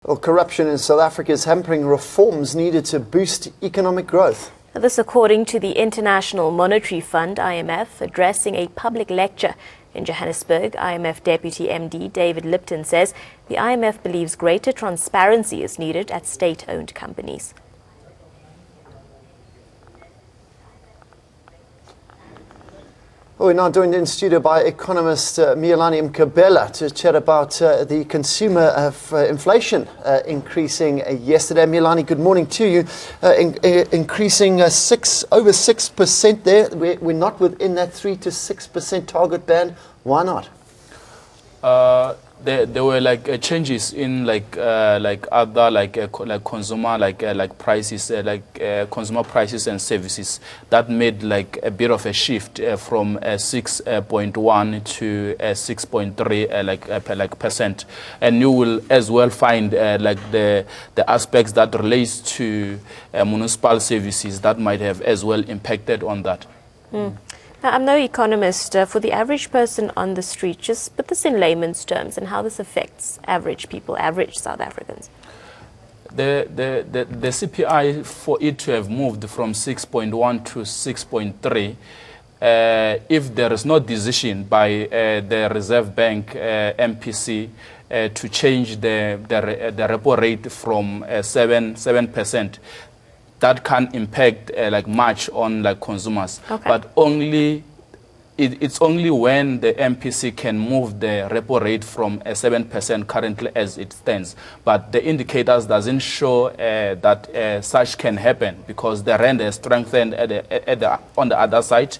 Well, corruption in South Africa is hampering reforms needed to boost economic growth. This according to the International Monetary Fund, IMF, addressing a public lecture in Johannesburg. IMF Deputy MD David Lipton says the IMF believes greater transparency is needed at state-owned companies. We're now joined in studio by Economist Miyelani Mkhabela to chat about the consumer inflation increasing yesterday. Miyelani, good morning to you. Increasing over 6% there. We're not within that 3 to 6% target band. Why not? There were changes in other consumer prices consumer prices and services that made a bit of a shift from 6.1 to 6.3 percent, and you will as well find the aspects that relates to municipal services that might have as well impacted on that. Now, I'm no economist. For the average person on the street, just put this in layman's terms and how this affects average people, average South Africans. The CPI, for it to have moved from 6.1 to 6.3, if there is no decision by the Reserve Bank MPC to change the repo rate from 7%, that can impact much on consumers, okay. But only it's only when the MPC can move the repo rate from 7% currently as it stands. But the indicators doesn't show that such can happen, because the rand has strengthened on the other side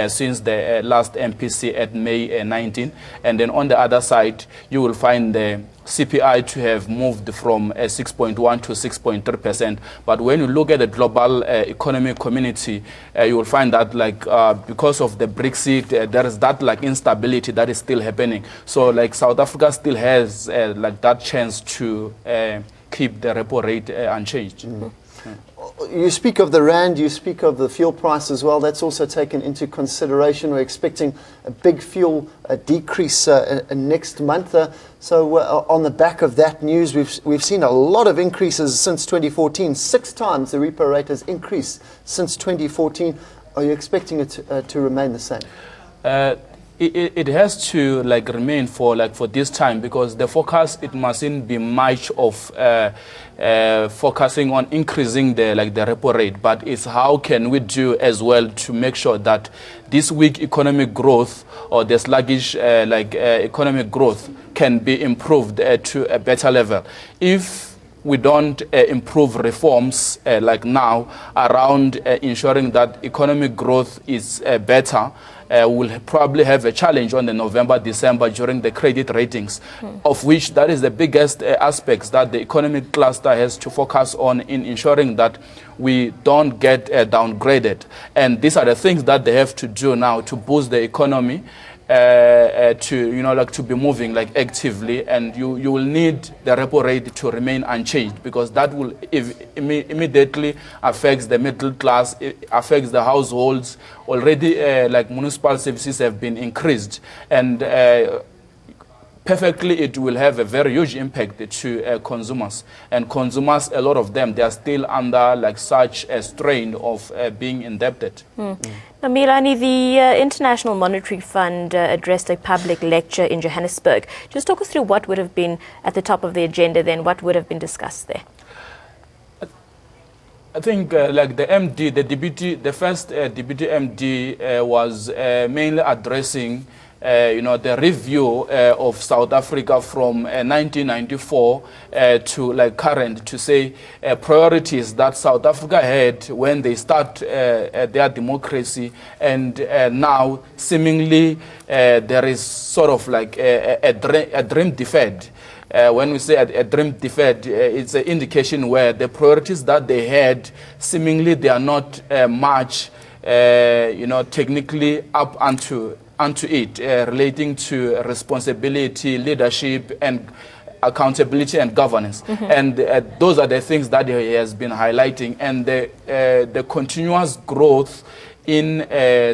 since the last MPC at May 19, and then on the other side you will find the CPI to have moved from 6.1 to 6.3%. But when you look at the global economic community, you will find that because of the Brexit, there is that instability that is still happening. So South Africa still has that chance to keep the repo rate unchanged. Mm-hmm. You speak of the rand, you speak of the fuel price as well. That's also taken into consideration. We're expecting a big fuel decrease next month. So on the back of that news, we've seen a lot of increases since 2014. 6 times the repo rate has increased since 2014. Are you expecting it to remain the same? It has to remain for this time, because the focus, it mustn't be much of focusing on increasing the repo rate, but it's how can we do as well to make sure that this weak economic growth or the sluggish economic growth can be improved to a better level. If we don't improve reforms now around ensuring that economic growth is better, we'll probably have a challenge on the November, December during the credit ratings, of which that is the biggest aspects that the economic cluster has to focus on in ensuring that we don't get downgraded. And these are the things that they have to do now to boost the economy, to be moving actively, and you will need the repo rate to remain unchanged, because that will immediately affects the middle class, it affects the households. Already municipal services have been increased, and perfectly it will have a very huge impact to consumers. And consumers, a lot of them, they are still under such a strain of being indebted. Now, Miyelani, the International Monetary Fund addressed a public lecture in Johannesburg. Just talk us through what would have been at the top of the agenda then, what would have been discussed there. I think the MD, the first deputy MD was mainly addressing the review of South Africa from 1994 to current, to say priorities that South Africa had when they start their democracy, and now seemingly there is sort of a dream deferred. When we say a dream deferred, it's an indication where the priorities that they had, seemingly they are not much, technically up onto it, relating to responsibility, leadership, and accountability and governance. And those are the things that he has been highlighting. And the continuous growth in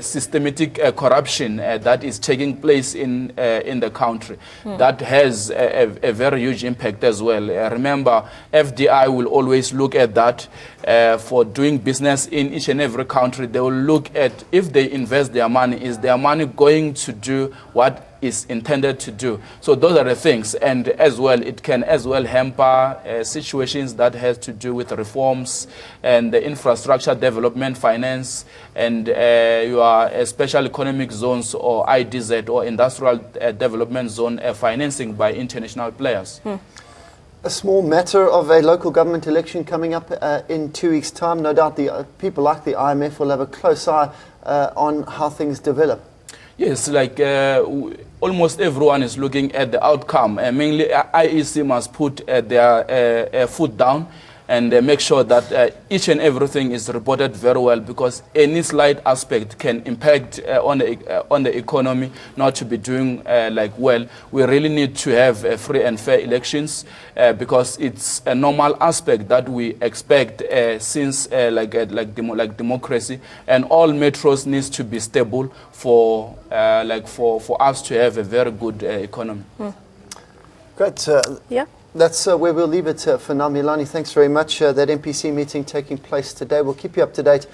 systematic corruption that is taking place in the country. That has a very huge impact as well. Remember, FDI will always look at that for doing business in each and every country. They will look at, if they invest their money, is their money going to do what is intended to do. So those are the things, and as well, it can as well hamper situations that has to do with reforms and the infrastructure development, finance, and your special economic zones or IDZ or industrial development zone financing by international players. A small matter of a local government election coming up in 2 weeks' time. No doubt the people like the IMF will have a close eye on how things develop. Yes, like almost everyone is looking at the outcome. Mainly IEC must put their foot down and make sure that each and everything is reported very well, because any slight aspect can impact on the economy not to be doing well. We really need to have free and fair elections because it's a normal aspect that we expect since democracy, and all metros needs to be stable for us to have a very good economy. Great. Yeah. That's where we'll leave it for now. Miyelani, thanks very much. That MPC meeting taking place today. We'll keep you up to date.